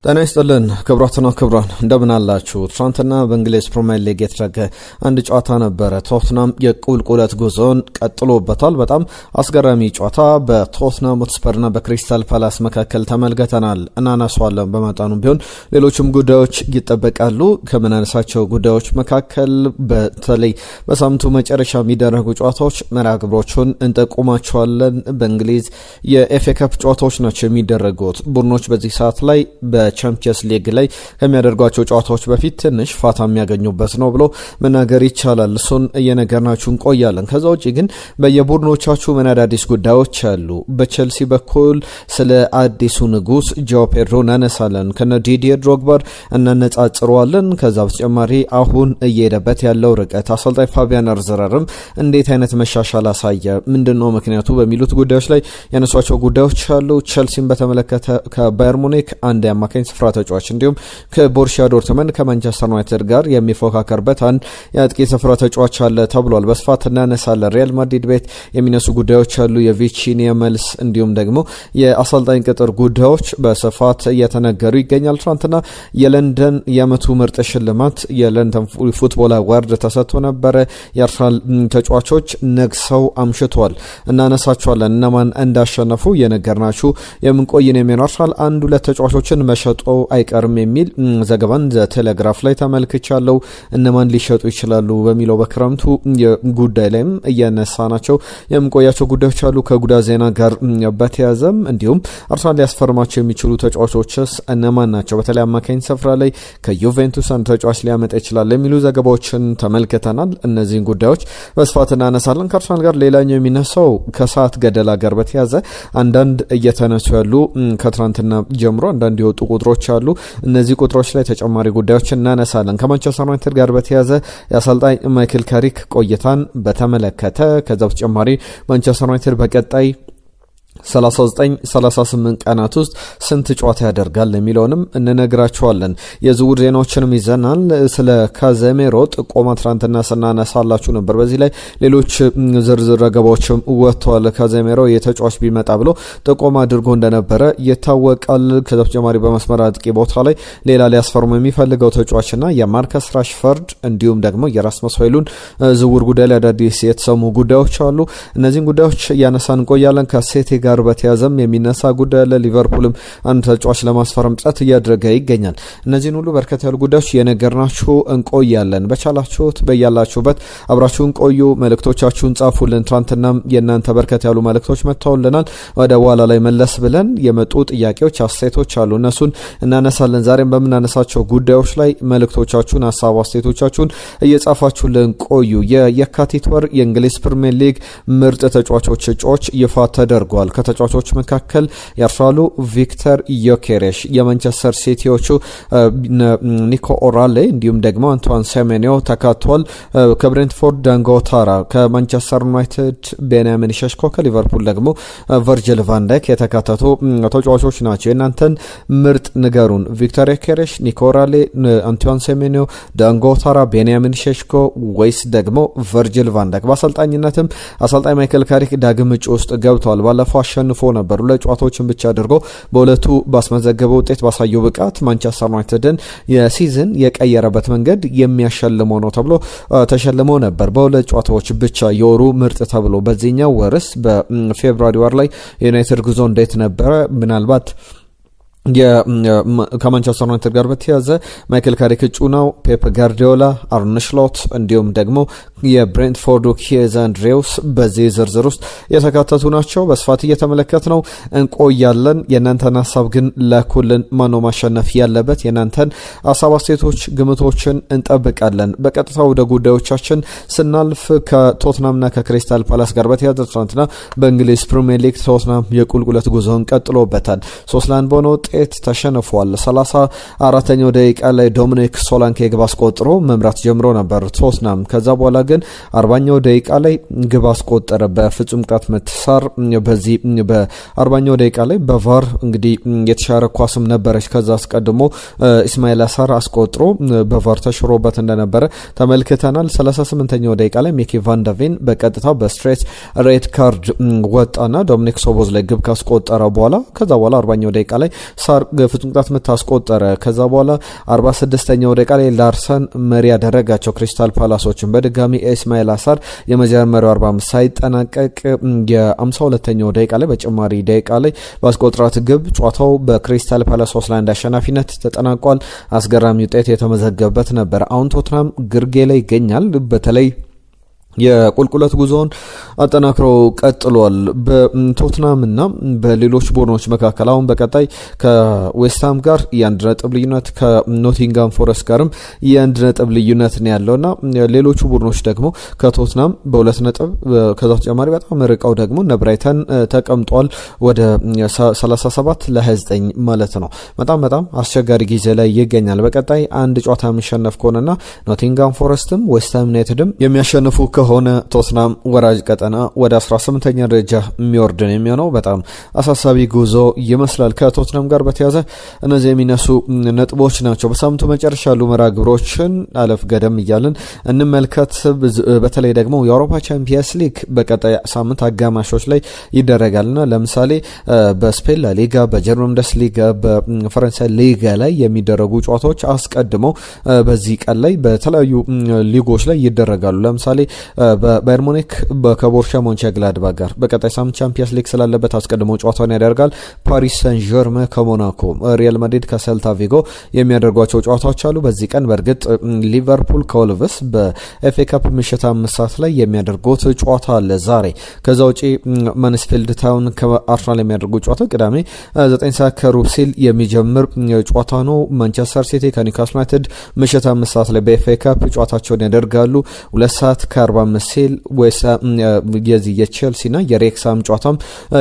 ጤና ይስጥልን ክቡራትና ክቡራን እንደምን አላችሁ? ትናንትና በእንግሊዝ ፕሪሚየር ሊግ የተደረገ አንድ ጨዋታ ነበረ። ቶትናም የቁልቁለት ጉዞን ቀጥሎበታል። በጣም አስገራሚ ጨዋታ በቶትናም ሆትስፐርና በክሪስታል ፓላስ መካከል ተመልክተናል። እናነሳዋለን በመጠኑም ቢሆን ሌሎችም ጉዳዮች ይጠበቃሉ። ከምናነሳቸው ጉዳዮች መካከል በተለይ በሳምንቱ መጨረሻ የሚደረጉ ጨዋታዎች መርሃ ግብሮቹን እንጠቁማቸዋለን። በእንግሊዝ የኤፍኤ ካፕ ጨዋታዎች ናቸው የሚደረጉት። ቡድኖች በዚህ ሰዓት ላይ ቻምፒየንስ ሊግ ላይ ከሚያደርጓቸው ጨዋታዎች በፊት ትንሽ ፋታ የሚያገኙበት ነው ብሎ መናገር ይቻላል። እሱን እየነገርናችሁ እንቆያለን። ከዛ ውጭ ግን በየቡድኖቻችሁ ምን አዳዲስ ጉዳዮች አሉ? በቼልሲ በኩል ስለ አዲሱ ንጉስ ጆ ፔድሮ እናነሳለን። ከነ ዲዲየር ድሮግባር እናነጻጽረዋለን። ከዛ በተጨማሪ አሁን እየሄደበት ያለው ርቀት፣ አሰልጣኝ ፋቢያን አርዘረርም እንዴት አይነት መሻሻል አሳየ፣ ምንድነው ምክንያቱ በሚሉት ጉዳዮች ላይ ያነሷቸው ጉዳዮች አሉ። ቼልሲን በተመለከተ ከባየር ሙኒክ አንድ ያማካኝ ስፍራ ተጫዋች እንዲሁም ከቦሩሲያ ዶርትመንድ ከማንቸስተር ዩናይትድ ጋር የሚፎካከርበት አንድ የአጥቂ ስፍራ ተጫዋች አለ ተብሏል። በስፋት እናነሳለን። ሪያል ማድሪድ ቤት የሚነሱ ጉዳዮች አሉ። የቪቺኒያ መልስ እንዲሁም ደግሞ የአሰልጣኝ ቅጥር ጉዳዮች በስፋት እየተነገሩ ይገኛል። ትናንትና የለንደን የዓመቱ ምርጥ ሽልማት የለንደን ፉትቦል አዋርድ ተሰጥቶ ነበረ። የአርሰናል ተጫዋቾች ነግሰው አምሽቷል። እናነሳቸዋለን። እነማን እንዳሸነፉ የነገርናችሁ የምንቆይን የሚሆነው አርሰናል አንድ ሁለት ተጫዋቾችን መሸጡ አይቀርም የሚል ዘገባን ቴሌግራፍ ላይ ተመልክቻለሁ። እነማን ሊሸጡ ይችላሉ በሚለው በክረምቱ ጉዳይ ላይም እያነሳናቸው የምንቆያቸው ጉዳዮች አሉ። ከጉዳት ዜና ጋር በተያዘም እንዲሁም አርሰናል ሊያስፈርማቸው የሚችሉ ተጫዋቾችስ እነማን ናቸው? በተለይ አማካኝ ስፍራ ላይ ከዩቬንቱስ አንድ ተጫዋች ሊያመጣ ይችላል የሚሉ ዘገባዎችን ተመልክተናል። እነዚህን ጉዳዮች በስፋት እናነሳለን። ከአርሰናል ጋር ሌላኛው የሚነሳው ከሰዓት ገደላ ጋር በተያዘ አንዳንድ እየተነሱ ያሉ ከትናንትና ጀምሮ አንዳንድ የወጡ ቁጥሮች አሉ። እነዚህ ቁጥሮች ላይ ተጨማሪ ጉዳዮች እናነሳለን። ከማንቸስተር ዩናይትድ ጋር በተያዘ የአሰልጣኝ ማይክል ካሪክ ቆይታን በተመለከተ ከዛ በተጨማሪ ማንቸስተር ዩናይትድ በቀጣይ 39-38 ቀናት ውስጥ ስንት ጨዋታ ያደርጋል የሚለውንም እንነግራችኋለን። የዝውውር ዜናዎችንም ይዘናል። ስለ ካዜሜሮ ጥቆማ ትናንትና ስናነሳላችሁ ነበር። በዚህ ላይ ሌሎች ዝርዝር ዘገባዎችም ወጥተዋል። ካዜሜሮ የተጫዋች ቢመጣ ብሎ ጥቆማ አድርጎ እንደነበረ ይታወቃል። ከዛ በተጨማሪ በመስመር አጥቂ ቦታ ላይ ሌላ ሊያስፈርሙ የሚፈልገው ተጫዋችና የማርከስ ራሽፈርድ እንዲሁም ደግሞ የራስመስ ሆይሉንድ ዝውውር ጉዳይ ላይ አዳዲስ የተሰሙ ጉዳዮች አሉ። እነዚህን ጉዳዮች እያነሳን እንቆያለን። ከሴቴ ጋር በተያዘም የሚነሳ ጉዳይ አለ። ሊቨርፑልም አንድ ተጫዋች ለማስፈረም ጥረት እያደረገ ይገኛል። እነዚህን ሁሉ በርከት ያሉ ጉዳዮች የነገርናችሁ እንቆያለን። በቻላችሁት በያላችሁበት አብራችሁን ቆዩ። መልእክቶቻችሁን ጻፉልን። ትናንትናም የእናንተ በርከት ያሉ መልእክቶች መጥተውልናል። ወደ በኋላ ላይ መለስ ብለን የመጡ ጥያቄዎች፣ አስተያየቶች አሉ። እነሱን እናነሳለን። ዛሬም በምናነሳቸው ጉዳዮች ላይ መልእክቶቻችሁን፣ ሀሳብ አስተያየቶቻችሁን እየጻፋችሁልን ቆዩ። የየካቲት ወር የእንግሊዝ ፕሪሚየር ሊግ ምርጥ ተጫዋቾች እጩዎች ይፋ ተደርጓል። ከተጫዋቾች መካከል የአርሰናሉ ቪክተር ዮኬሬሽ፣ የማንቸስተር ሲቲዎቹ ኒኮ ኦራሌ እንዲሁም ደግሞ አንቷን ሴሜንዮ ተካቷል። ከብሬንትፎርድ ዳንጎታራ፣ ከማንቸስተር ዩናይትድ ቤንያሚን ሸሽኮ፣ ከሊቨርፑል ደግሞ ቨርጅል ቫን ዳይክ የተካተቱ ተጫዋቾች ናቸው። የእናንተን ምርጥ ንገሩን። ቪክተር ዮኬሬሽ፣ ኒኮ ኦራሌ፣ አንቷን ሴሜንዮ፣ ዳንጎታራ፣ ቤንያሚን ሸሽኮ ወይስ ደግሞ ቨርጅል ቫን ዳይክ? በአሰልጣኝነትም አሰልጣኝ ማይክል ካሪክ ዳግም እጩ ውስጥ ገብተዋል። ባለፈው አሸንፎ ነበር። ሁለት ጨዋታዎችን ብቻ አድርጎ በሁለቱ ባስመዘገበው ውጤት ባሳየው ብቃት ማንቸስተር ዩናይትድን የሲዝን የቀየረበት መንገድ የሚያሸልመው ነው ተብሎ ተሸልሞ ነበር። በሁለት ጨዋታዎች ብቻ የወሩ ምርጥ ተብሎ። በዚህኛው ወርስ በፌብሩዋሪ ወር ላይ የዩናይትድ ጉዞ እንዴት ነበረ? ምናልባት ከማንቸስተር ዩናይትድ ጋር በተያዘ ማይክል ካሪክ እጩ ነው። ፔፕ ጋርዲዮላ፣ አርነ ስሎት እንዲሁም ደግሞ የብሬንትፎርዱ ኪየዝ አንድሬውስ በዚህ ዝርዝር ውስጥ የተካተቱ ናቸው። በስፋት እየተመለከት ነው እንቆያለን። የእናንተን ሀሳብ ግን ለኩልን። ማነው ማሸነፍ ያለበት? የእናንተን ሀሳብ አስተያየቶች፣ ግምቶችን እንጠብቃለን። በቀጥታ ወደ ጉዳዮቻችን ስናልፍ ከቶትናምና ከክሪስታል ፓላስ ጋር በተያዘ ትናንትና በእንግሊዝ ፕሪሚየር ሊግ ቶትናም የቁልቁለት ጉዞውን ቀጥሎበታል። 3-1 በሆነ ውጤት ተሸንፏል። 34ኛው ደቂቃ ላይ ዶሚኒክ ሶላንኬ ግብ አስቆጥሮ መምራት ጀምሮ ነበር ቶትናም። ከዛ በኋላ ግን 40ኛው ደቂቃ ላይ ግብ አስቆጠረ በፍጹም ቅጣት ምት ሳር። በዚህ በ40ኛው ደቂቃ ላይ በቫር እንግዲህ የተሻረ ኳስም ነበረች። ከዛ አስቀድሞ ኢስማኤል አሳር አስቆጥሮ በቫር ተሽሮበት እንደነበረ ተመልክተናል። 38ኛው ደቂቃ ላይ ሚኪ ቫንደቬን በቀጥታ በስትሬት ሬድ ካርድ ወጣና ዶሚኒክ ሶቦዝ ላይ ግብ ካስቆጠረ በኋላ ከዛ በኋላ 40ኛው ደቂቃ ላይ ሳር ፍጹም ቅጣት ምት አስቆጠረ። ከዛ በኋላ 46ኛው ደቂቃ ላይ ላርሰን መሪ ያደረጋቸው ክሪስታል ፓላሶችን በድጋሚ ኢስማኤል አሳር የመጀመሪያው 45 ሳይጠናቀቅ የ52ኛው ደቂቃ ላይ በጭማሪ ደቂቃ ላይ ባስቆጥራት ግብ ጨዋታው በክሪስታል ፓላስ 3-1 አሸናፊነት ተጠናቋል። አስገራሚ ውጤት የተመዘገበበት ነበር። አሁን ቶትናም ግርጌ ላይ ይገኛል። በተለይ የቁልቁለት ጉዞውን አጠናክረው ቀጥሏል። በቶትናም እና በሌሎች ቡድኖች መካከል አሁን በቀጣይ ከዌስትሃም ጋር የአንድ ነጥብ ልዩነት ከኖቲንጋም ፎረስት ጋርም የአንድ ነጥብ ልዩነት ነው ያለውና ሌሎቹ ቡድኖች ደግሞ ከቶትናም በሁለት ነጥብ ከዛ ተጨማሪ በጣም ርቀው ደግሞ ነብራይተን ተቀምጧል ወደ 37 ለ29 ማለት ነው። በጣም አስቸጋሪ ጊዜ ላይ ይገኛል። በቀጣይ አንድ ጨዋታ የሚሸነፍ ከሆነና ኖቲንጋም ፎረስትም ዌስትሃም ዩናይትድም የሚያሸንፉ ከሆነ ቶትናም ወራጅ ቀጠና ወደ 18ኛ ደረጃ የሚወርድ ነው የሚሆነው። በጣም አሳሳቢ ጉዞ ይመስላል። ከቶትናም ጋር በተያዘ እነዚህ የሚነሱ ነጥቦች ናቸው። በሳምንቱ መጨረሻ ያሉ መርሃ ግብሮችን አለፍ ገደም እያልን እንመልከት። በተለይ ደግሞ የአውሮፓ ቻምፒየንስ ሊግ በቀጣይ ሳምንት አጋማሾች ላይ ይደረጋልና ለምሳሌ በስፔን ላሊጋ፣ በጀርመን ቡንደስሊጋ፣ በፈረንሳይ ሊጋ ላይ የሚደረጉ ጨዋታዎች አስቀድመው በዚህ ቀን ላይ በተለያዩ ሊጎች ላይ ይደረጋሉ። ለምሳሌ ባየር ሙኒክ ከቦሩሲያ ሞንቸንግላድባክ ጋር በቀጣይ ሳምንት ቻምፒየንስ ሊግ ስላለበት አስቀድሞ ጨዋታውን ያደርጋል። ፓሪስ ሰን ዠርመን ከሞናኮ፣ ሪያል ማድሪድ ከሴልታ ቪጎ የሚያደርጓቸው ጨዋታዎች አሉ። በዚህ ቀን በእርግጥ ሊቨርፑል ከወልቭስ በኤፍኤ ካፕ ምሽት 5 ሰዓት ላይ የሚያደርጉት ጨዋታ አለ ዛሬ። ከዛ ውጪ ማንስፊልድ ታውን ከአርሰናል የሚያደርጉ ጨዋታ ቅዳሜ 9 ሰዓት ከሩብ ሲል የሚጀምር ጨዋታ ነው። ማንቸስተር ሲቲ ከኒውካስል ዩናይትድ ምሽት 5 ሰዓት ላይ በኤፍኤ ካፕ ጨዋታቸውን ያደርጋሉ። 2 ሰዓት ከ45 ሲል የዚህ የቼልሲና የሬክሳም ጨዋታም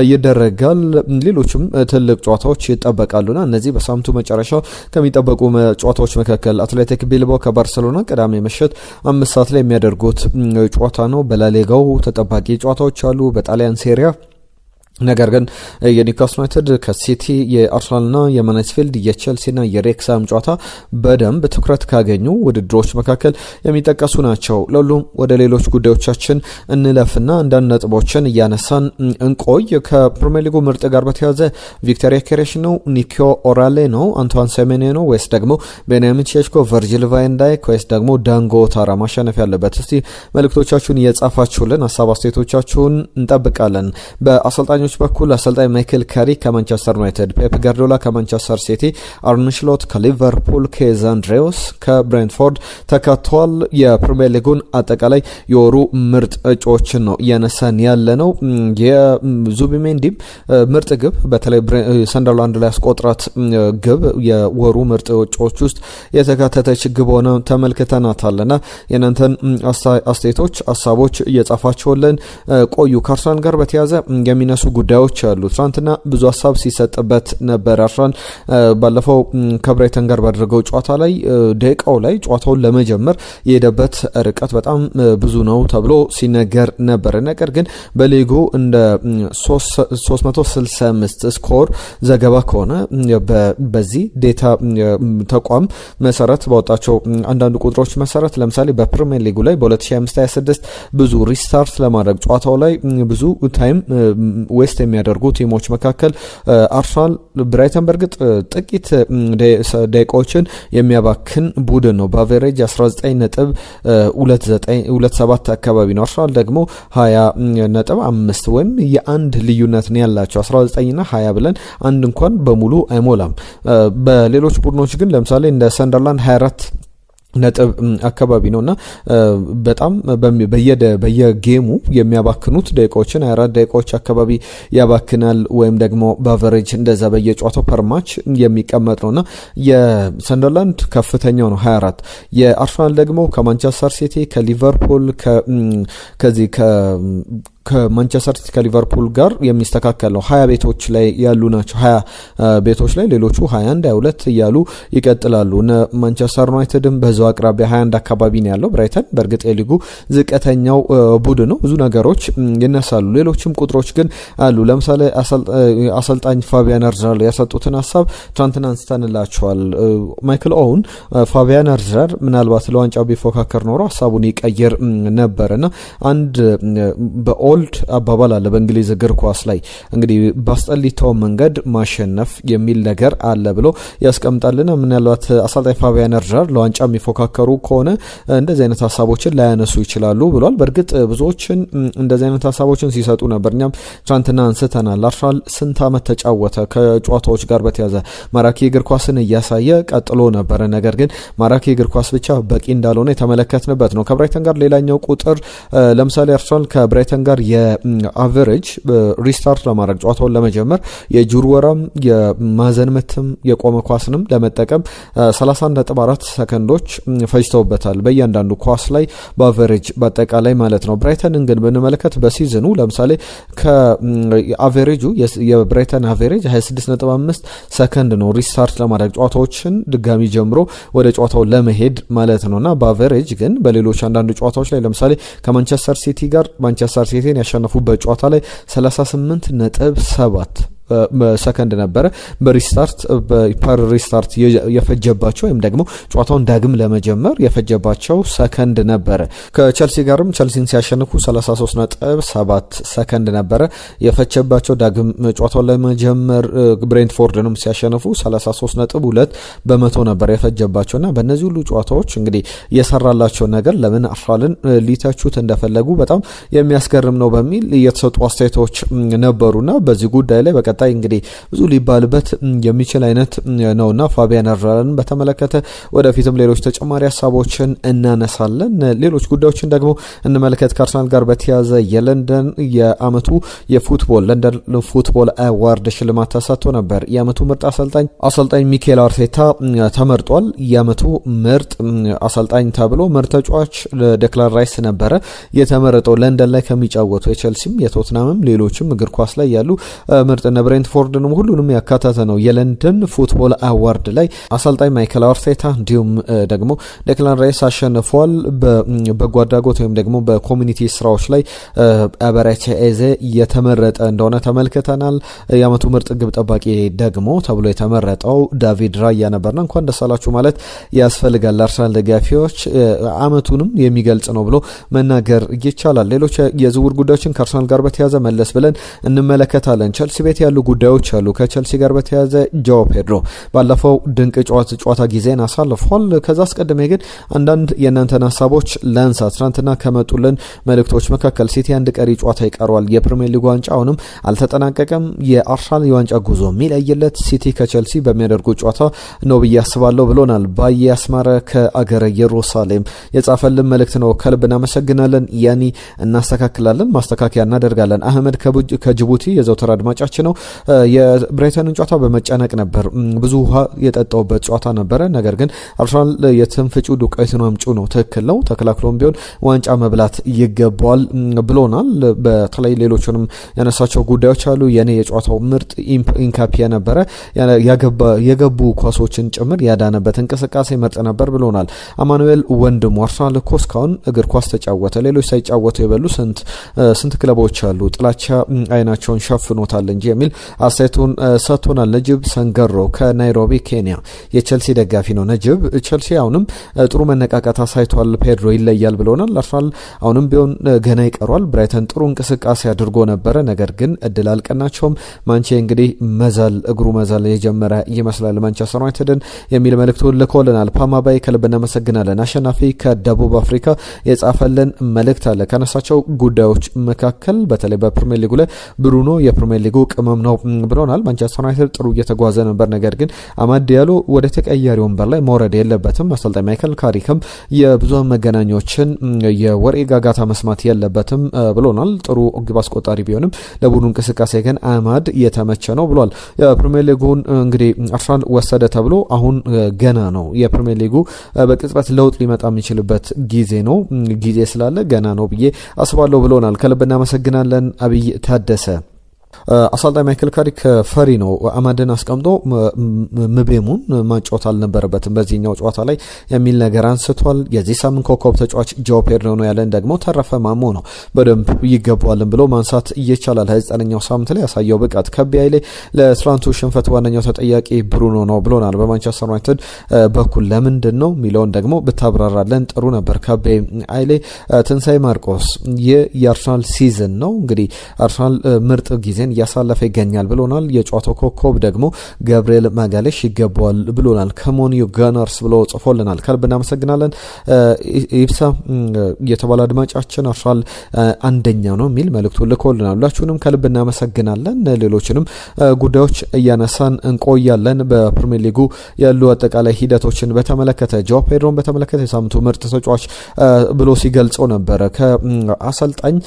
ይደረጋል። ሌሎችም ትልቅ ጨዋታዎች ይጠበቃሉና እነዚህ በሳምንቱ መጨረሻ ከሚጠበቁ ጨዋታዎች መካከል አትሌቲክ ቢልባኦ ከባርሴሎና ቅዳሜ ምሽት 5 ሰዓት ላይ የሚያደርጉት ጨዋታ ነው። በላሊጋው ተጠባቂ ጨዋታዎች አሉ። በጣሊያን ሴሪያ ነገር ግን የኒውካስል ዩናይትድ ከሲቲ የአርሰናልና የማንስፊልድ የቼልሲና የሬክሳም ጨዋታ በደንብ ትኩረት ካገኙ ውድድሮች መካከል የሚጠቀሱ ናቸው። ለሁሉም ወደ ሌሎች ጉዳዮቻችን እንለፍና አንዳንድ ነጥቦችን እያነሳን እንቆይ። ከፕሪሚየር ሊጉ ምርጥ ጋር በተያዘ ቪክቶር ዮኬሬሽ ነው፣ ኒኮ ኦራሌ ነው፣ አንቷን ሴሜኔ ነው ወይስ ደግሞ ቤንያሚን ሼሽኮ፣ ቨርጂል ቫን ዳይክ ወይስ ደግሞ ዳንጎ ታራ ማሸነፍ ያለበት? እስቲ መልእክቶቻችሁን እየጻፋችሁልን ሀሳብ አስተያየቶቻችሁን እንጠብቃለን። በአሰልጣኞች በኩል አሰልጣኝ ማይክል ካሪ ከማንቸስተር ዩናይትድ፣ ፔፕ ጋርዲዮላ ከማንቸስተር ሲቲ፣ አርነ ስሎት ከሊቨርፑል፣ ኬዝ አንድሬውስ ከብሬንትፎርድ ተካተዋል። የፕሪሚየር ሊጉን አጠቃላይ የወሩ ምርጥ እጩዎችን ነው እያነሳን ያለ ነው። የዙቢሜንዲም ምርጥ ግብ በተለይ ሰንደርላንድ ላይ ያስቆጥራት ግብ የወሩ ምርጥ እጩዎች ውስጥ የተካተተች ግብ ሆነ ተመልክተናታልና የእናንተን አስተያየቶች ሀሳቦች እየጻፋችሁልን ቆዩ። ከአርሰናል ጋር በተያዘ የሚነሱ ጉዳዮች አሉ። ትናንትና ብዙ ሀሳብ ሲሰጥበት ነበር። አርሰናል ባለፈው ከብራይተን ጋር ባደረገው ጨዋታ ላይ ደቂቃው ላይ ጨዋታውን ለመጀመር የሄደበት ርቀት በጣም ብዙ ነው ተብሎ ሲነገር ነበር። ነገር ግን በሊጉ እንደ 365 ስኮር ዘገባ ከሆነ በዚህ ዴታ ተቋም መሰረት ባወጣቸው አንዳንድ ቁጥሮች መሰረት ለምሳሌ በፕሪሚየር ሊጉ ላይ በ2025/26 ብዙ ሪስታርት ለማድረግ ጨዋታው ላይ ብዙ ታይም ዌስት የሚያደርጉ ቲሞች መካከል አርሰናል፣ ብራይተን በእርግጥ ጥቂት ደቂቃዎችን የሚያባክን ቡድን ነው። በአቨሬጅ 19.27 አካባቢ ነው። አርሰናል ደግሞ 20.5 ወይም የአንድ ልዩነት ነው ያላቸው 19ና 20 ብለን አንድ እንኳን በሙሉ አይሞላም። በሌሎች ቡድኖች ግን ለምሳሌ እንደ ሰንደርላንድ 24 ነጥብ አካባቢ ነውና በጣም በየጌሙ የሚያባክኑት ደቂቃዎችን 24 ደቂቃዎች አካባቢ ያባክናል። ወይም ደግሞ በአቨሬጅ እንደዛ በየጨዋታው ፐርማች የሚቀመጥ ነውና የሰንደርላንድ ከፍተኛው ነው 24። የአርሰናል ደግሞ ከማንቸስተር ሲቲ፣ ከሊቨርፑል፣ ከዚህ ከማንቸስተር ሲቲ ከሊቨርፑል ጋር የሚስተካከል ነው። 20 ቤቶች ላይ ያሉ ናቸው። 20 ቤቶች ላይ ሌሎቹ 21 22 እያሉ ይቀጥላሉ። ማንቸስተር ዩናይትድም በዛው አቅራቢያ 21 አካባቢ ነው ያለው። ብራይተን በእርግጥ የሊጉ ዝቅተኛው ቡድን ነው። ብዙ ነገሮች ይነሳሉ። ሌሎችም ቁጥሮች ግን አሉ። ለምሳሌ አሰልጣኝ ፋቢያን አርዘር የሰጡትን ሀሳብ ትናንትና አንስተንላቸዋል። ማይክል ኦውን ፋቢያን አርዘር ምናልባት ለዋንጫው ቢፎካከር ኖሮ ሀሳቡን ይቀይር ነበርና አንድ በኦልድ አባባል አለ በእንግሊዝ እግር ኳስ ላይ እንግዲህ ባስጠሊታው መንገድ ማሸነፍ የሚል ነገር አለ ብሎ ያስቀምጣልና ምናልባት አሰልጣኝ ፋቢያን አርዘር ለዋንጫ የሚፎካከሩ ከሆነ እንደዚህ አይነት ሀሳቦችን ላያነሱ ይችላሉ ብሏል። በእርግጥ ብዙዎችን እንደዚህ አይነት ሀሳቦችን ሲሰጡ ነበር። እኛም ትናንትና አንስተናል። አርሰናል ስንት ዓመት ተጫወተ ከጨዋታዎች ጋር በተያዘ ማራኪ እግር ኳስን እያሳየ ቀጥሎ ነበረ። ነገር ግን ማራኪ እግር ኳስ ብቻ በቂ እንዳልሆነ የተመለከትንበት ነው። ከብራይተን ጋር ሌላኛው ቁጥር ለምሳሌ አርሰናል ከብራይተን ጋር የአቨሬጅ ሪስታርት ለማድረግ ጨዋታውን ለመጀመር የጁር ወራም የማዘን ምትም የቆመ ኳስንም ለመጠቀም 31.4 ሰከንዶች ፈጅተውበታል በእያንዳንዱ ኳስ ላይ በአቨሬጅ በአጠቃላይ ማለት ነው። ብራይተንን ግን ብንመለከት በሲዝኑ ለምሳሌ ከአቨሬጁ የብራይተን አቨሬጅ 26.5 ሰከንድ ነው ሪስታርት ለማድረግ ጨዋታዎችን ድጋሚ ጀምሮ ወደ ጨዋታው ለመሄድ ማለት ነውና በአቨሬጅ ግን በሌሎች አንዳንድ ጨዋታዎች ላይ ለምሳሌ ከማንቸስተር ሲቲ ጋር ማንቸስተር ሲቲን ያሸነፉበት ጨዋታ ላይ 38.7 ሰከንድ ነበረ በሪስታርት በፓር ሪስታርት የፈጀባቸው ወይም ደግሞ ጨዋታውን ዳግም ለመጀመር የፈጀባቸው ሰከንድ ነበረ። ከቸልሲ ጋርም ቸልሲን ሲያሸንፉ 33.7 ሰከንድ ነበረ የፈጀባቸው ዳግም ጨዋታውን ለመጀመር። ብሬንትፎርድንም ሲያሸንፉ 33.2 በመቶ ነበር የፈጀባቸውና በእነዚህ ሁሉ ጨዋታዎች እንግዲህ የሰራላቸው ነገር ለምን አርሰናልን ሊተቹት እንደፈለጉ በጣም የሚያስገርም ነው በሚል የተሰጡ አስተያየቶች ነበሩና በዚህ ጉዳይ ላይ በቀጣይ እንግዲህ ብዙ ሊባልበት የሚችል አይነት ነውና ፋቢያን አርዘርን በተመለከተ ወደፊትም ሌሎች ተጨማሪ ሀሳቦችን እናነሳለን። ሌሎች ጉዳዮችን ደግሞ እንመለከት። ከአርሰናል ጋር በተያያዘ የለንደን የአመቱ የፉትቦል ለንደን ፉትቦል አዋርድ ሽልማት ተሰጥቶ ነበር። የአመቱ ምርጥ አሰልጣኝ ሚኬል አርቴታ ተመርጧል። የአመቱ ምርጥ አሰልጣኝ ተብሎ ምርጥ ተጫዋች ዴክላን ራይስ ነበረ የተመረጠው። ለንደን ላይ ከሚጫወቱ የቸልሲም የቶትናምም ሌሎችም እግር ኳስ ላይ ያሉ ምርጥ ብሬንትፎርድንም ሁሉንም ያካተተ ነው። የለንደን ፉትቦል አዋርድ ላይ አሰልጣኝ ማይክል አርቴታ እንዲሁም ደግሞ ዴክላን ራይስ አሸንፏል። በበጎ አድራጎት ወይም ደግሞ በኮሚኒቲ ስራዎች ላይ አበራቼ ኤዜ የተመረጠ እንደሆነ ተመልክተናል። የአመቱ ምርጥ ግብ ጠባቂ ደግሞ ተብሎ የተመረጠው ዳቪድ ራያ ነበርና እንኳን ደስ አላችሁ ማለት ያስፈልጋል። አርሰናል ደጋፊዎች አመቱንም የሚገልጽ ነው ብሎ መናገር ይቻላል። ሌሎች የዝውውር ጉዳዮችን ከአርሰናል ጋር በተያያዘ መለስ ብለን እንመለከታለን። ቸልሲ ቤት ያሉ ጉዳዮች አሉ። ከቸልሲ ጋር በተያያዘ ጆ ፔድሮ ባለፈው ድንቅ ጨዋታ ጊዜን አሳልፏል። ከዛ አስቀድሜ ግን አንዳንድ የእናንተን ሀሳቦች ላንሳ። ትናንትና ከመጡልን መልእክቶች መካከል ሲቲ አንድ ቀሪ ጨዋታ ይቀረዋል፣ የፕሪሚየር ሊግ ዋንጫ አሁንም አልተጠናቀቀም፣ የአርሰናል የዋንጫ ጉዞ የሚለይለት ሲቲ ከቸልሲ በሚያደርጉ ጨዋታ ነው ብዬ አስባለሁ ብሎናል። ባዬ አስማረ ከአገረ ኢየሩሳሌም የጻፈልን መልእክት ነው። ከልብ እናመሰግናለን። ያኒ እናስተካክላለን፣ ማስተካከያ እናደርጋለን። አህመድ ከጅቡቲ የዘውተር አድማጫችን ነው። የብራይተንን ጨዋታ በመጨነቅ ነበር፣ ብዙ ውሃ የጠጣውበት ጨዋታ ነበረ። ነገር ግን አርሰናል የትንፍጩ ዱቄቱን አምጩ ነው። ትክክል ነው። ተከላክሎም ቢሆን ዋንጫ መብላት ይገባዋል ብሎናል። በተለይ ሌሎችንም ያነሳቸው ጉዳዮች አሉ። የኔ የጨዋታው ምርጥ ኢንካፒያ ነበረ፣ የገቡ ኳሶችን ጭምር ያዳነበት እንቅስቃሴ ምርጥ ነበር ብሎናል። አማኑኤል ወንድሙ አርሰናል እኮ እስካሁን እግር ኳስ ተጫወተ፣ ሌሎች ሳይጫወቱ የበሉ ስንት ክለቦች አሉ፣ ጥላቻ አይናቸውን ሸፍኖታል እንጂ የሚል አስተያየቱን ሰጥቶናል። ነጅብ ሰንገሮ ከናይሮቢ ኬንያ የቸልሲ ደጋፊ ነው። ነጅብ ቸልሲ አሁንም ጥሩ መነቃቃት አሳይቷል፣ ፔድሮ ይለያል ብሎናል። አርሰናል አሁንም ቢሆን ገና ይቀሯል። ብራይተን ጥሩ እንቅስቃሴ አድርጎ ነበረ፣ ነገር ግን እድል አልቀናቸውም። ማንቼ እንግዲህ እግሩ መዛል የጀመረ ይመስላል ማንቸስተር ዩናይትድን የሚል መልእክቱን ልኮልናል። ፓማባይ ከልብ እናመሰግናለን። አሸናፊ ከደቡብ አፍሪካ የጻፈልን መልእክት አለ። ከነሳቸው ጉዳዮች መካከል በተለይ በፕሪሚየር ሊጉ ላይ ብሩኖ የፕሪሚየር ሊጉ ቅመም የሚፈጸም ነው ብሎናል። ማንቸስተር ዩናይትድ ጥሩ እየተጓዘ ነበር፣ ነገር ግን አማድ ዲያሎ ወደ ተቀያሪ ወንበር ላይ መውረድ የለበትም። አሰልጣኝ ማይክል ካሪክም የብዙሃን መገናኛዎችን የወሬ ጋጋታ መስማት የለበትም ብሎናል። ጥሩ ግብ አስቆጣሪ ቢሆንም ለቡድኑ እንቅስቃሴ ግን አማድ የተመቸ ነው ብሏል። የፕሪሚየር ሊጉን እንግዲህ አርሰናል ወሰደ ተብሎ አሁን ገና ነው። የፕሪሚየር ሊጉ በቅጽበት ለውጥ ሊመጣ የሚችልበት ጊዜ ነው። ጊዜ ስላለ ገና ነው ብዬ አስባለሁ ብሎናል። ከልብ እናመሰግናለን አብይ ታደሰ። አሰልጣኝ ማይክል ካሪክ ፈሪ ነው። አማድን አስቀምጦ ምቤሙን ማጫወት አልነበረበትም በዚህኛው ጨዋታ ላይ የሚል ነገር አንስቷል። የዚህ ሳምንት ኮከብ ተጫዋች ጆ ፔድሮ ነው ያለን ደግሞ ተረፈ ማሞ ነው። በደንብ ይገባዋልን ብሎ ማንሳት ይቻላል። 29ኛው ሳምንት ላይ ያሳየው ብቃት ከቢያይ ላይ ለትላንቱ ሽንፈት ዋነኛው ተጠያቂ ብሩኖ ነው ብሎናል። በማንቸስተር ዩናይትድ በኩል ለምንድን ነው የሚለውን ደግሞ ብታብራራለን ጥሩ ነበር። ከቢያይ ላይ ትንሳኤ ማርቆስ የአርሰናል ሲዝን ነው እንግዲህ አርሰናል ምርጥ ጊዜን እያሳለፈ ይገኛል ብሎናል። የጨዋታው ኮከብ ደግሞ ገብርኤል ማጋሌሽ ይገባዋል ብሎናል። ከሞኒዮ ጋናርስ ብሎ ጽፎልናል። ከልብ እናመሰግናለን። ኢብሳ የተባለ አድማጫችን አርሰናል አንደኛ ነው የሚል መልእክቱ ልኮልናል። ሁላችሁንም ከልብ እናመሰግናለን። ሌሎችንም ጉዳዮች እያነሳን እንቆያለን። በፕሪሚየር ሊጉ ያሉ አጠቃላይ ሂደቶችን በተመለከተ ጆ ፔድሮን በተመለከተ የሳምንቱ ምርጥ ተጫዋች ብሎ ሲገልጸው ነበረ። ከአሰልጣኝ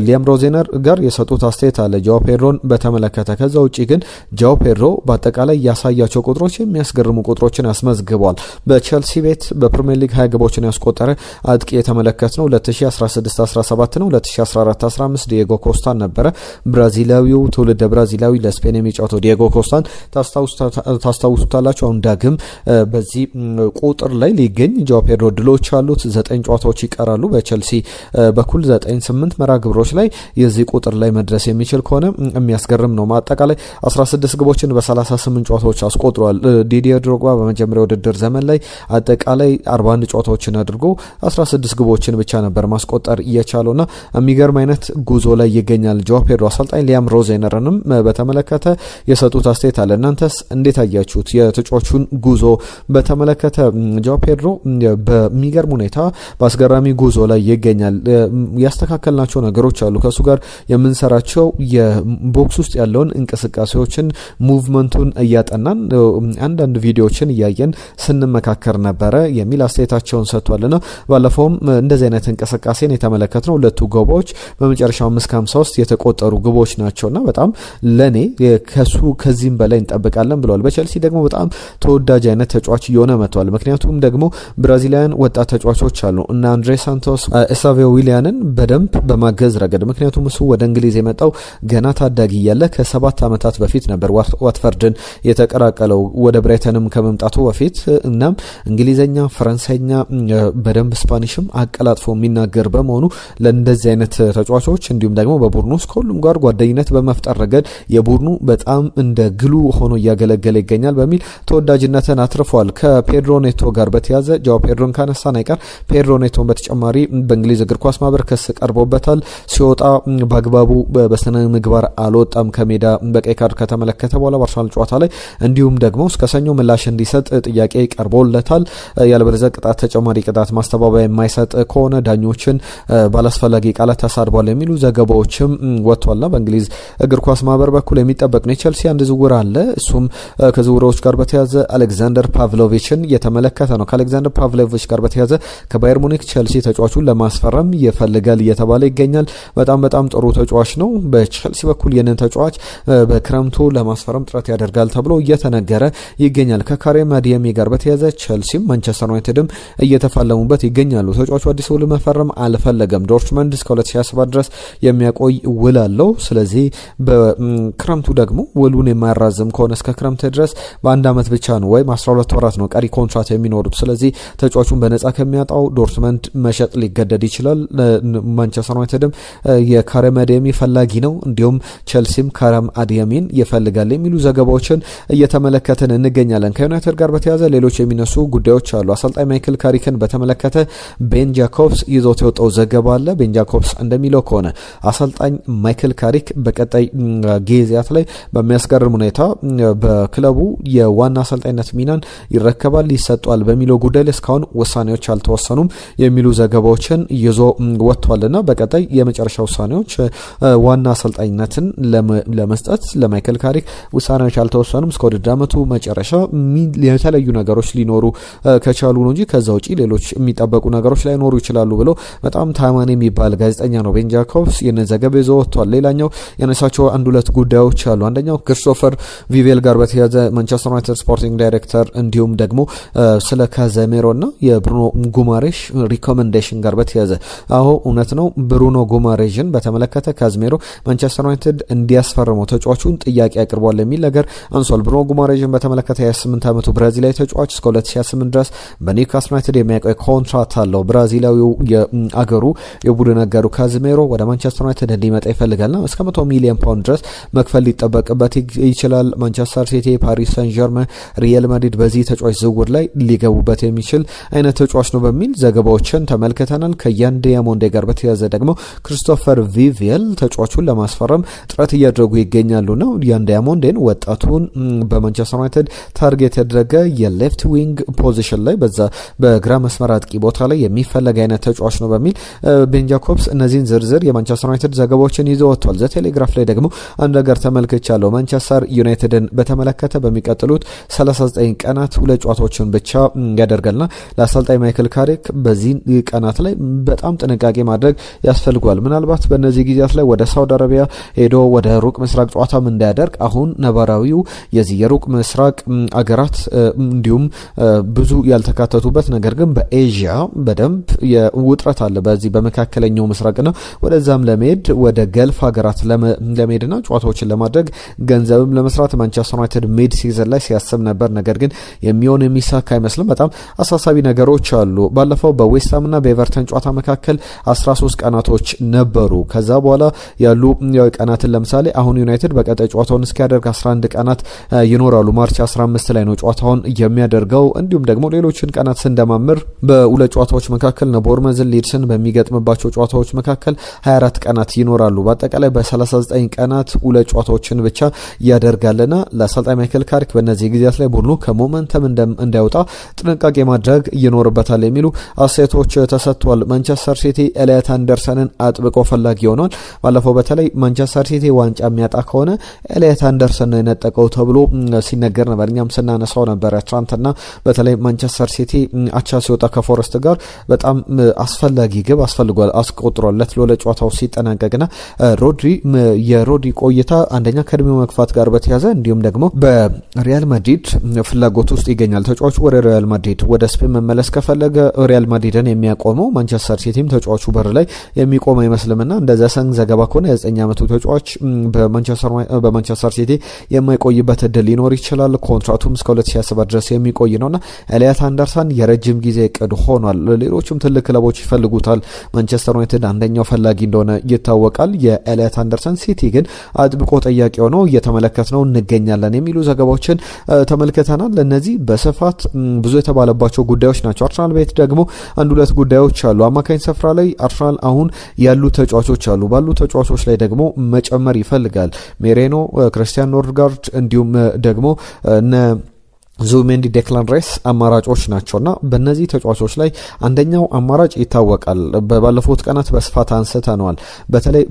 ሊያም ሮዜነር ጋር የሰጡት አስተያየት አለ ጆ ፔድሮን በተመለከተ። ከዛ ውጪ ግን ጆ ፔድሮ በአጠቃላይ ያሳያቸው ቁጥሮች የሚያስገርሙ ቁጥሮችን ያስመዝግቧል። በቼልሲ ቤት በፕሪሚየር ሊግ 20 ግቦችን ያስቆጠረ አጥቂ የተመለከት ነው 2016-17 ነው። 2014-15 ዲየጎ ኮስታን ነበረ። ብራዚላዊው ትውልደ ብራዚላዊ ለስፔን የሚጫወተው ዲየጎ ኮስታን ታስታውሱታላችሁ። አሁን ዳግም በዚህ ቁጥር ላይ ሊገኝ ጆ ፔድሮ ድሎች አሉት። 9 ጨዋታዎች ይቀራሉ። በቼልሲ በኩል 9-8 መርሃ ግብሮች ላይ የዚህ ቁጥር ላይ መድረስ የሚችል ከሆነ የሚያስገርም ነው። አጠቃላይ 16 ግቦችን በ38 ጨዋታዎች አስቆጥሯል። ዲዲየር ድሮግባ በመጀመሪያው ውድድር ዘመን ላይ አጠቃላይ 41 ጨዋታዎችን አድርጎ 16 ግቦችን ብቻ ነበር ማስቆጠር እየቻለውና የሚገርም አይነት ጉዞ ላይ ይገኛል ጆ ፔድሮ። አሰልጣኝ ሊያም ሮዜነርንም በተመለከተ የሰጡት አስተያየት አለ። እናንተስ እንዴት አያችሁት? የተጫዋቹን ጉዞ በተመለከተ ጆ ፔድሮ በሚገርም ሁኔታ በአስገራሚ ጉዞ ላይ ይገኛል። ያስተካከልናቸው ነገሮች አሉ። ከሱ ጋር የምንሰራቸው የቦክስ ውስጥ ያለውን እንቅስቃሴዎችን ሙቭመንቱን እያጠናን አንዳንድ ቪዲዮዎችን እያየን ስንመካከር ነበረ የሚል አስተያየታቸውን ሰጥቷልና ባለፈውም እንደዚህ አይነት እንቅስቃሴን የተመለከትነው ሁለቱ ግቦች በመጨረሻው 5-53 የተቆጠሩ ግቦች ናቸውና በጣም ለኔ ከሱ ከዚህም በላይ እንጠብቃለን ብለዋል። በቼልሲ ደግሞ በጣም ተወዳጅ አይነት ተጫዋች እየሆነ መጥቷል። ምክንያቱም ደግሞ ብራዚላውያን ወጣት ተጫዋቾች አሉ እና አንድሬ ሳንቶስ ኤሳቬ ዊሊያንን በደንብ በማገዝ ረገድ ምክንያቱም እሱ ወደ እንግሊዝ የመጣው ገና ታዳጊ እያለ ከ7 ዓመታት በፊት ነበር ዋትፈርድን የተቀላቀለው ወደ ብራይተንም ከመምጣቱ በፊት። እናም እንግሊዘኛ፣ ፈረንሳይኛ በደንብ ስፓኒሽም አቀላጥፎ የሚናገር በመሆኑ ለእንደዚህ አይነት ተጫዋቾች እንዲሁም ደግሞ በቡድኑ ውስጥ ከሁሉም ጋር ጓደኝነት በመፍጠር ረገድ የቡድኑ በጣም እንደ ግሉ ሆኖ እያገለገለ ይገኛል በሚል ተወዳጅነትን አትርፏል። ከፔድሮ ኔቶ ጋር በተያዘ ጆ ፔድሮን ካነሳን አይቀር ፔድሮ ኔቶን በተጨማሪ በእንግሊዝ እግር ኳስ ማህበር ክስ ቀርቦበታል። ሲወጣ በአግባቡ በስነ ምግባር አልወጣም ከሜዳ በቀይ ካርድ ከተመለከተ በኋላ በአርሰናል ጨዋታ ላይ እንዲሁም ደግሞ እስከ ሰኞ ምላሽ እንዲሰጥ ጥያቄ ቀርቦለታል። ያለበለዚያ ቅጣት ተጨማሪ ቅጣት ማስተባበያ የማይሰጥ ከሆነ ዳኞችን ባላስፈላጊ ቃላት ተሳድቧል የሚሉ ዘገባዎችም ወጥቷልና በእንግሊዝ እግር ኳስ ማህበር በኩል የሚጠበቅ ነው። የቼልሲ አንድ ዝውውር አለ። እሱም ከዝውውሮች ጋር በተያዘ አሌክዛንደር ፓቭሎቪችን የተመለከተ ነው። ከአሌክዛንደር ፓቭሎቪች ጋር በተያዘ ከባየር ሙኒክ ቼልሲ ተጫዋቹን ለማስፈረም ይፈልጋል እየተባለ ይገኛል። በጣም ጥሩ ተጫዋች ነው። በቼልሲ በኩል የነን ተጫዋች በክረምቱ ለማስፈረም ጥረት ያደርጋል ተብሎ እየተነገረ ይገኛል። ከካሪም አዲየሚ ጋር በተያዘ ቼልሲም ማንቸስተር ዩናይትድም እየተፋለሙበት ይገኛሉ። ተጫዋቹ አዲስ ውል መፈረም አልፈለገም። ዶርትመንድ እስከ 2027 ድረስ የሚያቆይ ውል አለው። ስለዚህ በክረምቱ ደግሞ ውሉን የማያራዝም ከሆነ እስከ ክረምት ድረስ በአንድ ዓመት ብቻ ነው ወይም 12 ወራት ነው ቀሪ ኮንትራት የሚኖሩት። ስለዚህ ተጫዋቹን በነጻ ከሚያጣው ዶርትመንድ መሸጥ ሊገደድ ይችላል። ማንቸስተር ዩናይትድም የካሪም አዲየሚ ፈላጊ ነው። እንዲሁም ቼልሲም ካሪም አዲየሚን ይፈልጋል የሚሉ ዘገባዎችን እየተመለከትን እንገኛለን። ከዩናይትድ ጋር በተያያዘ ሌሎች የሚነሱ ጉዳዮዎች አሉ። አሰልጣኝ ማይክል ካሪክን በተመለከተ ቤን ጃኮብስ ይዞት የወጣው ዘገባ አለ። ቤን ጃኮብስ እንደሚለው ከሆነ አሰልጣኝ ማይክል ካሪክ በቀጣይ ጊዜያት ላይ በሚያስገርም ሁኔታ በክለቡ የዋና አሰልጣኝነት ሚናን ይረከባል ይሰጧል በሚለው ጉዳይ ላይ እስካሁን ውሳኔዎች አልተወሰኑም የሚሉ ዘገባዎችን ይዞ ወጥቷልና በቀጣይ የመጨረሻ ውሳኔዎች ዋና አሰልጣኝነትን ለመስጠት ለማይክል ካሪክ ውሳኔዎች አልተወሰኑም። እስከ ውድድር ዓመቱ መጨረሻ የተለያዩ ነገሮች ሊኖሩ ከቻሉ ነው እንጂ ከዛ ውጪ ሌሎች የሚጠበቁ ነገሮች ላይኖሩ ይችላሉ ብሎ በጣም ታማኝ የሚባል ጋዜጠኛ ነው ቤን ጃኮብስ ይህንን ዘገባ ይዞ ወጥቷል። ሌላኛው ያነሳቸው አንድ ሁለት ጉዳዮች አሉ። አንደኛው ክሪስቶፈር ቪቬል ጋር በተያያዘ ማንቸስተር ዩናይትድ ስፖርቲንግ ዳይሬክተር እንዲሁም ደግሞ ስለ ካዘሜሮና የብሩኖ ጉማሬሽ ሪኮመንዴሽን ጋር በተያያዘ እውነት ነው ብሩኖ ጉማሬሽን በተመለከተ ካዝሜሮ ማንቸስተር ዩናይትድ እንዲያስፈርመው ተጫዋቹን ጥያቄ አቅርቧል የሚል ነገር አንሷል። ብሩኖ ጉማሬሽን በተመለከተ የ28 ዓመቱ ብራዚላዊ ተጫዋች እስከ 2028 ድረስ በኒውካስል ዩናይትድ የሚያቆይ ኮንትራት አለው። ብራዚላዊው የአገሩ የቡድን አጋሩ ካዝሜሮ ወደ ማንቸስተር ዩናይትድ እንዲመጣ ይፈልጋልና እስከ 100 ሚሊዮን ፓውንድ ድረስ መክፈል ሊጠበቅበት ይችላል። ማንቸስተር ሲቲ፣ ፓሪስ ሰን ዠርመን፣ ሪያል ማድሪድ በዚህ ተጫዋች ዝውውር ላይ ሊገቡበት የሚችል አይነት ተጫዋች ነው በሚል ዘገባዎችን ተመልክተናል። ከያን ዲያሞንዴ ጋር በተያያዘ ደግሞ ክሪስቶፈር ቪቬል ተጫዋቹን ለማስፈረም ጥረት እያደረጉ ይገኛሉ ነው። ያን ዲያሞንዴን ወጣቱን በማንቸስተር ዩናይትድ ታርጌት ያደረገ የሌፍት ዊንግ ፖዚሽን ላይ በዛ በግራ መስመር አጥቂ ቦታ ላይ የሚፈለግ አይነት ተጫዋች ነው በሚል ቤን ጃኮብስ እነዚህን ዝርዝር የማንቸስተር ዩናይትድ ዘገባዎችን ይዞ ወጥቷል። ዘቴሌግራፍ ላይ ደግሞ አንድ ነገር ተመልክቻለሁ። ማንቸስተር ዩናይትድን በተመለከተ በሚቀጥሉት 39 ቀናት ሁለት ጨዋታዎችን ብቻ ያደርጋልና ለአሰልጣኝ ማይክል ካሪክ በዚህ ቀናት ላይ በጣም ጥንቃቄ ማድረግ ያስፈልጓል። ምናልባት በእነዚህ ጊዜያት ላይ ወደ ሳውዲ አረቢያ ሄዶ ወደ ሩቅ ምስራቅ ጨዋታም እንዳያደርግ አሁን ነባራዊው የዚህ የሩቅ ምስራቅ አገራት እንዲሁም ብዙ ያልተካተቱበት ነገር ግን በኤዥያ በደንብ ውጥረት አለ። በዚህ በመካከለኛው ምስራቅና ወደዛም ለመሄድ ወደ ገልፍ ሀገራት ለመሄድና ጨዋታዎችን ለማድረግ ገንዘብም ለመስራት ማንቸስተር ዩናይትድ ሚድ ሲዝን ላይ ሲያስብ ነበር። ነገር ግን የሚሆን የሚሳካ አይመስልም። በጣም አሳሳቢ ነገሮች አሉ። ባለፈው በዌስትሃምና በኤቨርተን ጨዋታ መካከል 13 ቀናቶች ነበሩ። ከዛ በኋላ ያሉ ቀናትን ለምሳሌ አሁን ዩናይትድ በቀጣይ ጨዋታውን እስኪያደርግ 11 ቀናት ይኖራሉ። ማርች 15 ላይ ነው ጨዋታውን የሚያደርገው። እንዲሁም ደግሞ ሌሎችን ቀናት ስንደማምር በሁለት ጨዋታዎች መካከል ነው ቦርመዝን ሊድስን በሚገጥምባቸው ጨዋታዎች መካከል 24 ቀናት ይኖራሉ። በአጠቃላይ በ39 ቀናት ሁለት ጨዋታዎችን ብቻ ያደርጋልና ለአሰልጣኝ ማይክል ካሪክ በእነዚህ ጊዜያት ላይ ቡድኑ ከሞመንተም እንዳይወጣ ጥንቃቄ ማድረግ ይኖርበታል የሚሉ አስተያየቶች ተሰጥቷል። ማንቸስተር ሲቲ ኤሊዮት አንደርሰንን አጥብቆ ፈላጊ ሆኗል። ባለፈው በተለይ ማንቸስተር ሲቲ ዋንጫ የሚያጣ ከሆነ ኤሊዮት አንደርሰን ነው የነጠቀው ተብሎ ሲነገር ነበር። እኛም ስናነሳው ነበረ ትናንትና። በተለይ ማንቸስተር ሲቲ አቻ ሲወጣ ከፎረስት ጋር በጣም አስፈላጊ ግብ አስቆጥሮለት ለጨዋታው ሲጠናቀቅና የሮድሪ ቆይታ አንደኛ ከእድሜው መግፋት ጋር በተያያዘ እንዲሁም ደግሞ በሪያል ማድሪድ ፍላጎት ውስጥ ይገኛል። ተጫዋቹ ወደ ሪያል ማድሪድ ወደ ስፔን መመለስ ከፈለገ ሪያል ማድሪድን የሚያቆመው ማንቸስተር ሲቲም ተጫዋቹ በር ላይ የሚቆም አይመስልምና እንደዛ ሰንግ ዘገባ ከሆነ የ9 ዓመቱ ተጫዋች በማንቸስተር ሲቲ የማይቆይበት እድል ሊኖር ይችላል። ኮንትራቱም እስከ 2027 ድረስ የሚቆይ ነውና ኤሊዮት አንደርሰን የረጅም ጊዜ እቅድ ሆኗል። ሌሎችም ትልቅ ክለቦች ይፈልጉታል። ማንቸስተር ዩናይትድ አንደኛው ፈላጊ እንደሆነ ይታወቃል። የኤሊዮት አንደርሰን ሲቲ ግን አጥብቆ ጠያቂ ሆነው እየተመለከትነው እንገኛለን የሚሉ ዘገባዎችን ተመልክተናል። እነዚህ በስፋት ብዙ የተባለባቸው ጉዳዮች ናቸው። አርሰናል ቤት ደግሞ አንድ ሁለት ጉዳዮች አሉ። አማካኝ ስፍራ ላይ አርሰናል አሁን ያሉ ተጫዋቾች አሉ። ባሉ ተጫዋቾች ላይ ደግሞ መጨመር ይፈልጋል። ሜሬኖ፣ ክርስቲያን ኖርጋርድ እንዲሁም ደግሞ ዙሜንዲ፣ ዴክላን ራይስ አማራጮች ናቸውና በእነዚህ ተጫዋቾች ላይ አንደኛው አማራጭ ይታወቃል። ባለፉት ቀናት በስፋት አንስተነዋል። በተለይ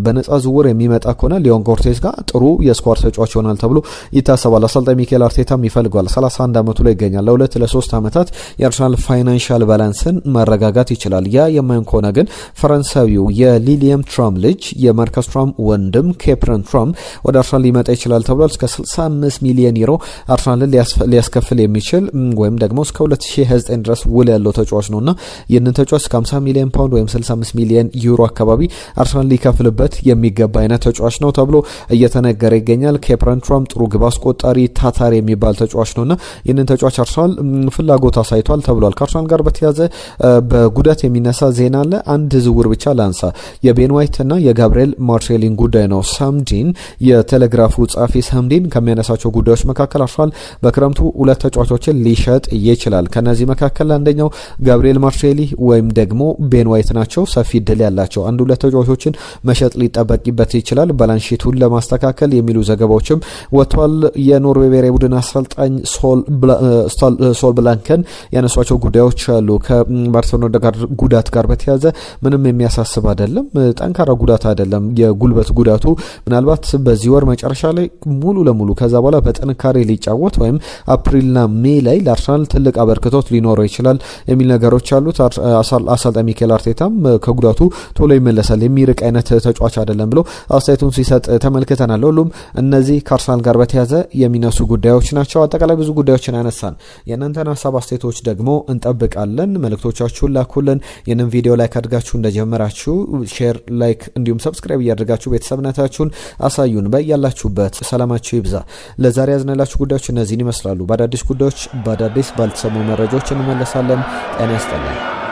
በነጻ ዝውውር የሚመጣ ከሆነ ሊዮን ጎርቴዝ ጋር ጥሩ የስኳድ ተጫዋች ይሆናል ተብሎ ይታሰባል። አሰልጣኝ ሚኬል አርቴታም ይፈልገዋል። 31 ዓመቱ ላይ ይገኛል። ለ2-3 ዓመታት የአርሰናል ፋይናንሻል ባላንስን ማረጋጋት ይችላል። ያ የማይሆን ከሆነ ግን ፈረንሳዊው የሊሊየም ትራም ልጅ የማርከስ ትራም ወንድም ኬፕረን ትራም ወደ አርሰናል ሊመጣ ይችላል ተብሏል። እስከ 65 ሚሊዮን ዩሮ አርሰናልን ሊያስከፍል የሚችል ወይም ደግሞ እስከ 2029 ድረስ ውል ያለው ተጫዋች ነውና ይህንን ተጫዋች እስከ 50 ሚሊዮን ፓውንድ ወይም 65 ሚሊዮን ዩሮ አካባቢ አርሰናል ሊከፍልበት የሚገባ አይነት ተጫዋች ነው ተብሎ እየተነገረ ይገኛል። ኬፕረን ትራም ጥሩ ግብ አስቆጣሪ ታታሪ የሚባል ተጫዋች ነውና ይህንን ተጫዋች አርሰናል ፍላጎት አሳይቷል ተብሏል። ከአርሰናል ጋር በተያያዘ በጉዳት የሚነሳ ዜና አለ። አንድ ዝውውር ብቻ ላንሳ። የቤን ዋይት እና የጋብሪኤል ማርሴሊን ጉዳይ ነው። ሳምዲን የቴሌግራፉ ጸሐፊ ሳምዲን ከሚያነሳቸው ጉዳዮች መካከል አርሰናል በክረምቱ ሁለት ተጫዋቾችን ሊሸጥ ይችላል። ከነዚህ መካከል አንደኛው ጋብሪኤል ማርሴሊ ወይም ደግሞ ቤን ዋይት ናቸው። ሰፊ እድል ያላቸው አንድ ሁለት ተጫዋቾችን መሸጥ ሊጠበቅበት ይችላል ባላንሺቱን ለማስተካከል የሚሉ ዘገባዎችም ወጥቷል። የኖርዌይ ብሔራዊ ቡድን አሰልጣኝ ሶል ብላንከን ያነሷቸው ጉዳዮች አሉ። ከባርሴሎና ጋር ጉዳት ጋር በተያያዘ ምንም የሚያሳስብ አይደለም፣ ጠንካራ ጉዳት አይደለም። የጉልበት ጉዳቱ ምናልባት በዚህ ወር መጨረሻ ላይ ሙሉ ለሙሉ ከዛ በኋላ በጥንካሬ ሊጫወት ወይም አፕሪልና ሜይ ላይ ለአርሰናል ትልቅ አበርክቶት ሊኖረው ይችላል የሚል ነገሮች አሉት። አሰልጣኝ ሚኬል አርቴታም ከጉዳቱ ቶሎ ይመለሳል የሚርቅ አይነት ተጫዋች አይደለም ብሎ አስተያየቱን ሲሰጥ ተመልክተናል። ሁሉም እነዚህ ከአርሰናል ጋር በተያያዘ የሚነሱ ጉዳዮች ናቸው። አጠቃላይ ብዙ ጉዳዮችን ያነሳን። የእናንተን ሀሳብ አስተያየቶች ደግሞ እንጠብቃለን። መልእክቶቻችሁን ላኩልን። ይህንን ቪዲዮ ላይ ካድጋችሁ እንደጀመራችሁ ሼር፣ ላይክ እንዲሁም ሰብስክራይብ እያደርጋችሁ ቤተሰብነታችሁን አሳዩን። በያላችሁበት ሰላማችሁ ይብዛ። ለዛሬ ያዝነላችሁ ጉዳዮች እነዚህን ይመስላሉ። በአዳዲስ ጉዳዮች በአዳዲስ ባልተሰሙ መረጃዎች እንመለሳለን። ጤና ይስጥልኝ።